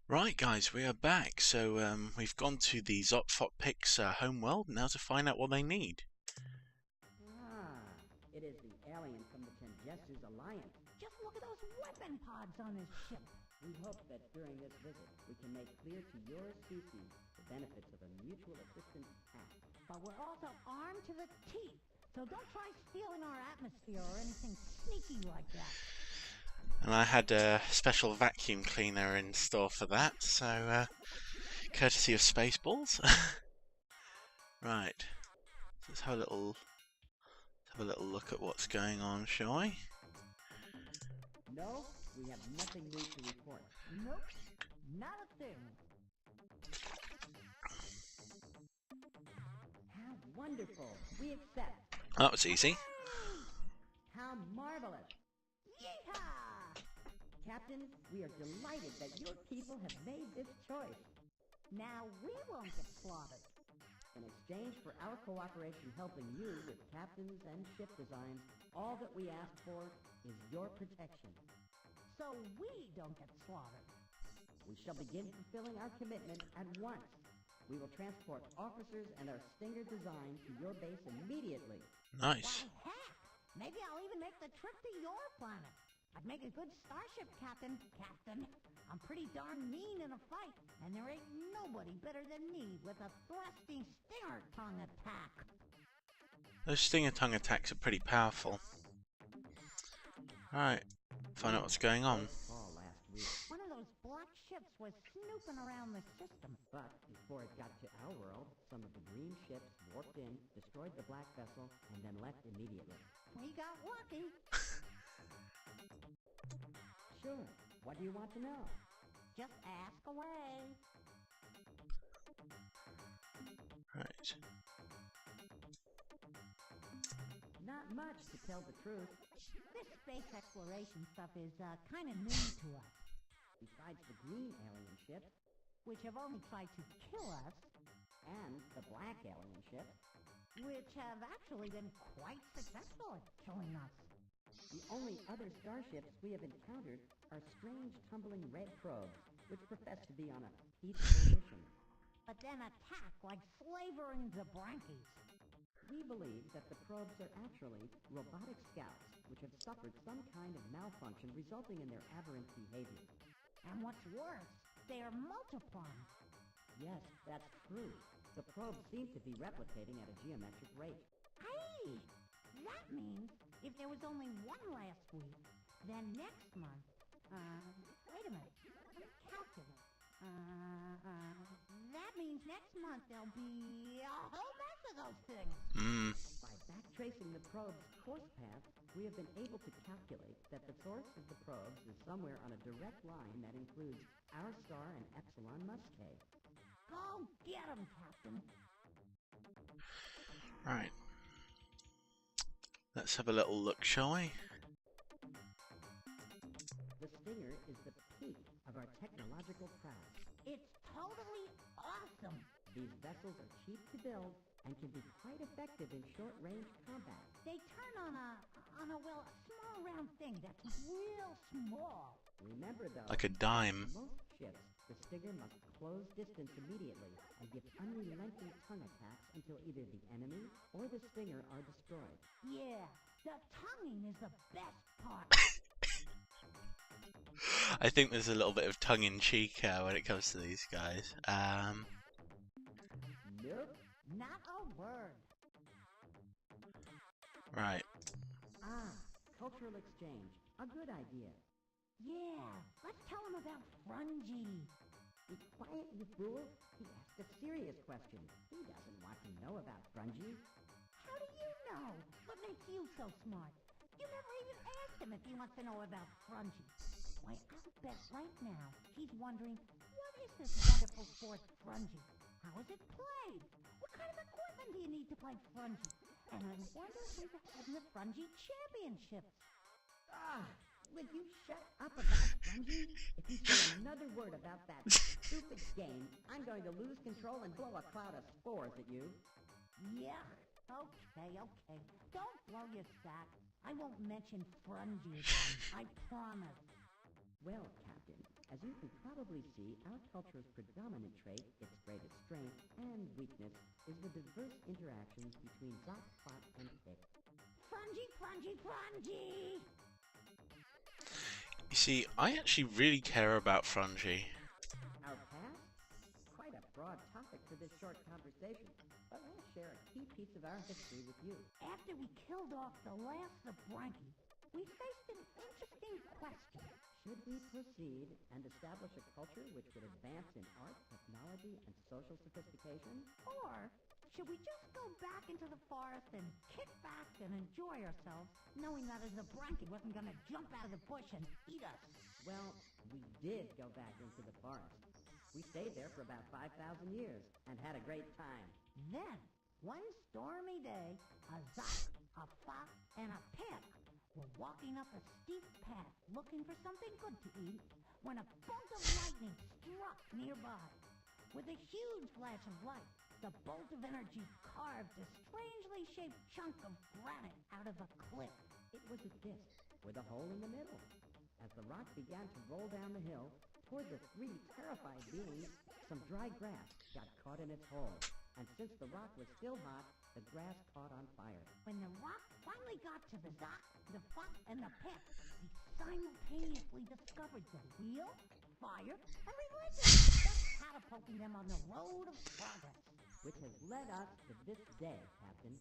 Right, guys, we are back. So we've gone to the Zoq-Fot-Pik's home world now to find out what they need. It is the alien from the Tenjessu's Alliance. Just look at those weapon pods on his ship. We hope that during this visit, we can make clear to your species the benefits of a mutual assistance pact. But we're also armed to the teeth, so don't try stealing our atmosphere or anything sneaky like that. And I had a special vacuum cleaner in store for that, so courtesy of Spaceballs. Right, let's have a little look at what's going on, shall we? No, we have nothing new to report. Nope, not a thing. How wonderful! We accept. That was easy. How marvelous! Yeehaw! Captain, we are delighted that your people have made this choice. Now we won't get slaughtered. In exchange for our cooperation helping you with captains and ship designs, all that we ask for is your protection. So we don't get slaughtered. We shall begin fulfilling our commitment at once. We will transport officers and our Stinger design to your base immediately. Nice. Why, heck, maybe I'll even make the trip to your planet. I'd make a good starship captain. I'm pretty darn mean in a fight, and there ain't nobody better than me with a thrusting stinger tongue attack. Those stinger tongue attacks are pretty powerful. Alright, find out what's going on. One of those black ships was snooping around the system. But before it got to our world, some of the green ships warped in, destroyed the black vessel, and then left immediately. We got lucky. Sure. What do you want to know? Just ask away. Right. Not much, to tell the truth. This space exploration stuff is kind of new to us. Besides the green alien ships, which have only tried to kill us, and the black alien ships, which have actually been quite successful at killing us. The only other starships we have encountered are strange tumbling red probes, which profess to be on a peaceful mission. But then attack like slavering the Brankies. We believe that the probes are actually robotic scouts, which have suffered some kind of malfunction resulting in their aberrant behavior. And what's worse, they are multiplying. Yes, that's true. The probes seem to be replicating at a geometric rate. Hey! That means if there was only one last week, then next month, wait a minute, calculate. That means next month there'll be a whole mess of those things. By backtracing the probe's course path, we have been able to calculate that the source of the probes is somewhere on a direct line that includes our star and Epsilon Muscae. Go get 'em, Captain. Right. Let's have a little look, shall we? The Stinger is the peak of our technological prowess. It's totally awesome. These vessels are cheap to build and can be quite effective in short-range combat. They turn on a small round thing that's real small. Remember though, Like a dime. most ships, the Stinger must close distance immediately and give unrelenting tongue attacks until either the enemy or the Stinger are destroyed. Yeah, the tonguing is the best part. I think there's a little bit of tongue-in-cheek when it comes to these guys. Nope. Not a word. Right. Cultural exchange. A good idea. Yeah, let's tell him about Frungy. Be quiet, you fool. He asked a serious question. He doesn't want to know about Frungy. How do you know? What makes you so smart? You never even asked him if he wants to know about Frungy. Why, I'll bet right now he's wondering, what is this wonderful sport Frungy? How is it played? What kind of equipment do you need to play Frungy? And I wonder who's ahead in the Frungy Championships. Will you shut up about Frungy? If you say another word about that stupid game, I'm going to lose control and blow a cloud of spores at you. Yeah, okay. Don't blow your stack. I won't mention Frungy again, I promise. Well, Captain, As you can probably see, our culture's predominant trait, its greatest strength and weakness, is the diverse interactions between Zoq-Fot and Pik. Frungy, Frungy, Frungy! You see, I actually really care about Frungy. Our past? Quite a broad topic for this short conversation, but I'll share a key piece of our history with you. After we killed off the last of Frungy, we faced an interesting question. Should we proceed and establish a culture which would advance in art, technology, and social sophistication? Or should we just go back into the forest and kick back and enjoy ourselves, knowing that the Frungy wasn't going to jump out of the bush and eat us? Well, we did go back into the forest. We stayed there for about 5,000 years and had a great time. Then, one stormy day, a Zoq, a Fot, and a Pik were walking up a steep path looking for something good to eat when a bolt of lightning struck nearby. With a huge flash of light, the bolt of energy carved a strangely shaped chunk of granite out of a cliff. It was a disc with a hole in the middle. As the rock began to roll down the hill toward the three terrified beings, some dry grass got caught in its hole. And since the rock was still hot, the grass caught on fire. When the rock finally got to the Zoq, the Fot, and the Pik, they simultaneously discovered the wheel, fire, and religion, thus catapulting them on the road of progress. Which has led us to this day, Captain.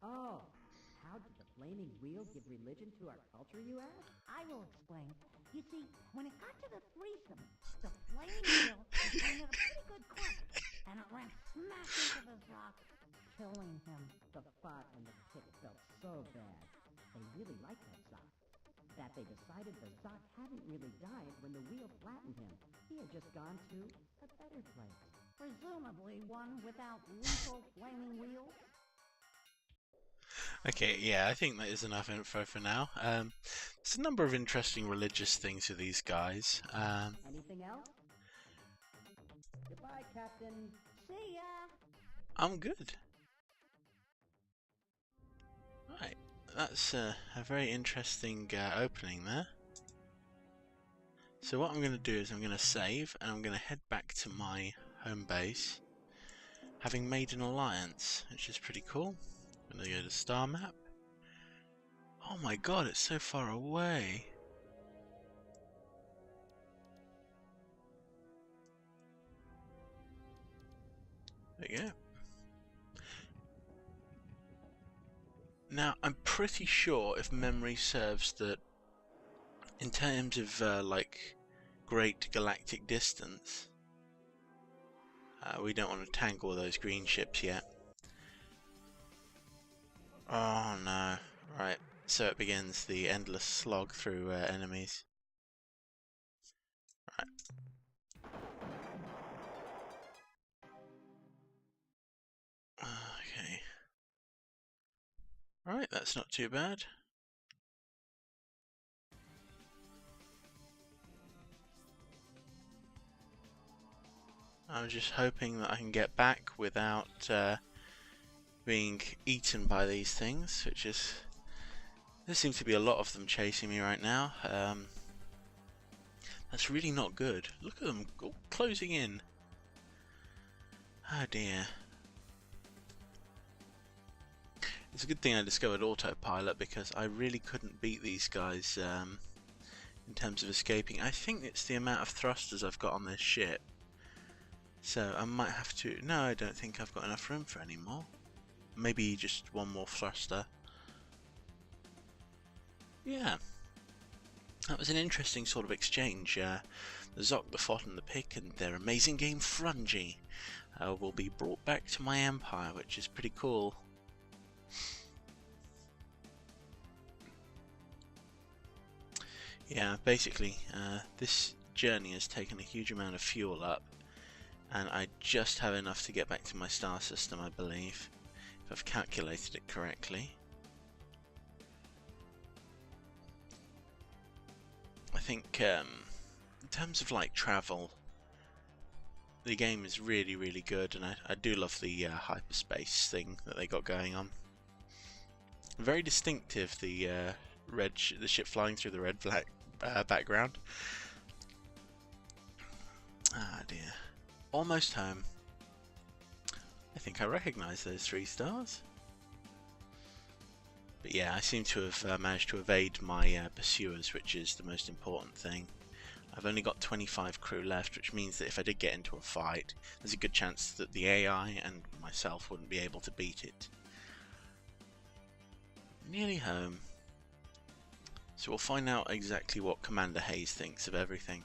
Oh, how did the flaming wheel give religion to our culture, you ask? I will explain. You see, when it got to the threesome, the flaming wheel was going at a pretty good clip, and it ran smack into the Zoq, killing him. The Fot and the Pik felt so bad. They really liked that Zoq. That they decided the Zoq hadn't really died when the wheel flattened him. He had just gone to a better place. Presumably one without lethal flaming wheels. Okay, yeah, I think that is enough info for now. There's a number of interesting religious things with these guys. Anything else? Goodbye, Captain. See ya! I'm good. Right, that's a very interesting opening there. So what I'm going to do is I'm going to save and I'm going to head back to my home base, having made an alliance, which is pretty cool. I'm going to go to star map. Oh my god, it's so far away. There you go. Now, I'm pretty sure, if memory serves, that in terms of like great galactic distance, we don't want to tangle those green ships yet. Oh no. Right, so it begins the endless slog through enemies. Right. Okay. Right, that's not too bad. I'm just hoping that I can get back without being eaten by these things, which is... There seems to be a lot of them chasing me right now. That's really not good. Look at them all closing in. Oh dear. It's a good thing I discovered autopilot, because I really couldn't beat these guys in terms of escaping. I think it's the amount of thrusters I've got on this ship. So I might have to... No, I don't think I've got enough room for any more. Maybe just one more thruster. Yeah. That was an interesting sort of exchange. The Zoq, the Fot and the Pik and their amazing game Frungy will be brought back to my empire, which is pretty cool. Yeah, basically this journey has taken a huge amount of fuel up, and I just have enough to get back to my star system, I believe, if I've calculated it correctly. I think in terms of like travel, the game is really, really good, and I do love the hyperspace thing that they got going on. Very distinctive, the the ship flying through the red black background. Almost home. I think I recognise those 3 stars. But yeah, I seem to have managed to evade my pursuers, which is the most important thing. I've only got 25 crew left, which means that if I did get into a fight, there's a good chance that the AI and myself wouldn't be able to beat it. Nearly home. So we'll find out exactly what Commander Hayes thinks of everything.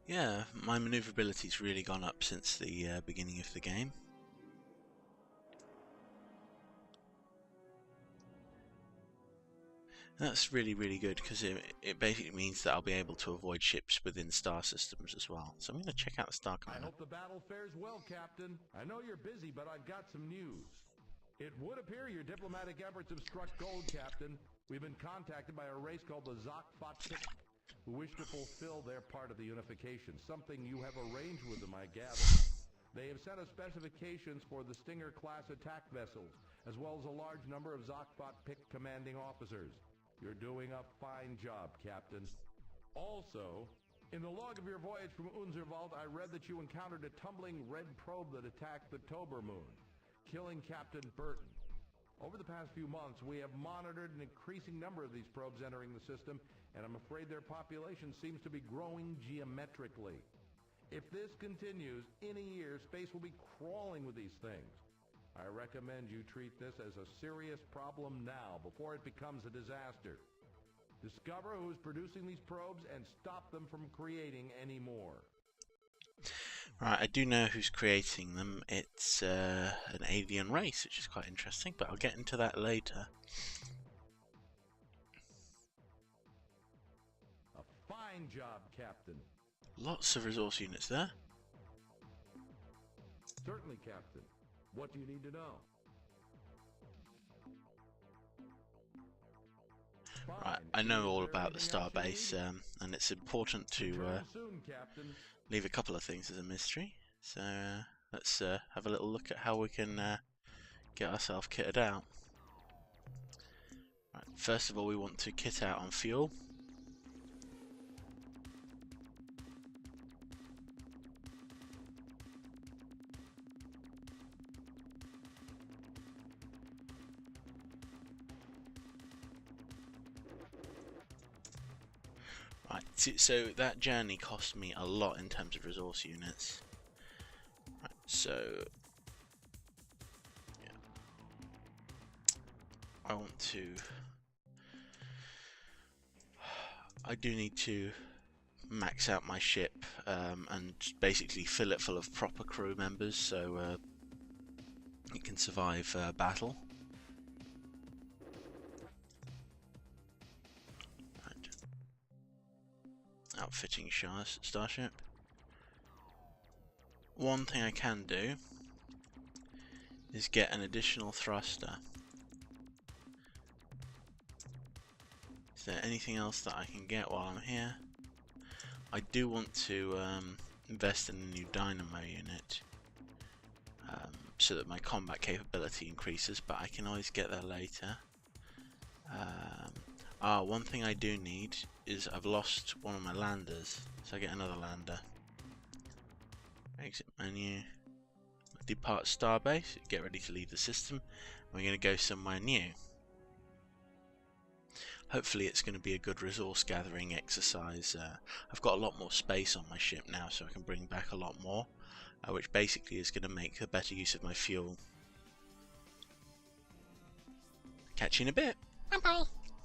Yeah, my maneuverability's really gone up since the beginning of the game. That's really good because it basically means that I'll be able to avoid ships within star systems as well. So I'm going to check out the star commander. I hope the battle fares well, Captain. I know you're busy, but I've got some news. It would appear your diplomatic efforts have struck gold, Captain. We've been contacted by a race called the Zoq-Fot-Pik, who wish to fulfill their part of the unification, something you have arranged with them, I gather. They have sent us specifications for the Stinger-class attack vessels, as well as a large number of Zoq-Fot-Pik commanding officers. You're doing a fine job, Captain. Also, in the log of your voyage from Unserwald, I read that you encountered a tumbling red probe that attacked the Tober moon, killing Captain Burton. Over the past few months, we have monitored an increasing number of these probes entering the system, and I'm afraid their population seems to be growing geometrically. If this continues, in a year, space will be crawling with these things. I recommend you treat this as a serious problem now, before it becomes a disaster. Discover who is producing these probes and stop them from creating any more. Right, I do know who's creating them. It's an alien race, which is quite interesting, but I'll get into that later. A fine job, Captain. Lots of resource units there. Certainly, Captain. What do you need to know? Right, I know all about the starbase, and it's important to leave a couple of things as a mystery. So let's have a little look at how we can get ourselves kitted out. Right, first of all, we want to kit out on fuel. Right, so that journey cost me a lot in terms of resource units. Right, so yeah, I do need to max out my ship and basically fill it full of proper crew members so it can survive battle. Outfitting starship. One thing I can do is get an additional thruster. Is there anything else that I can get while I'm here? I do want to invest in a new dynamo unit so that my combat capability increases, but I can always get there later. One thing I do need is I've lost one of my landers, so I get another lander. Exit menu, depart starbase, get ready to leave the system. We're going to go somewhere new. Hopefully it's going to be a good resource gathering exercise. I've got a lot more space on my ship now, so I can bring back a lot more, which basically is going to make a better use of my fuel. Catch you in a bit. Bye bye.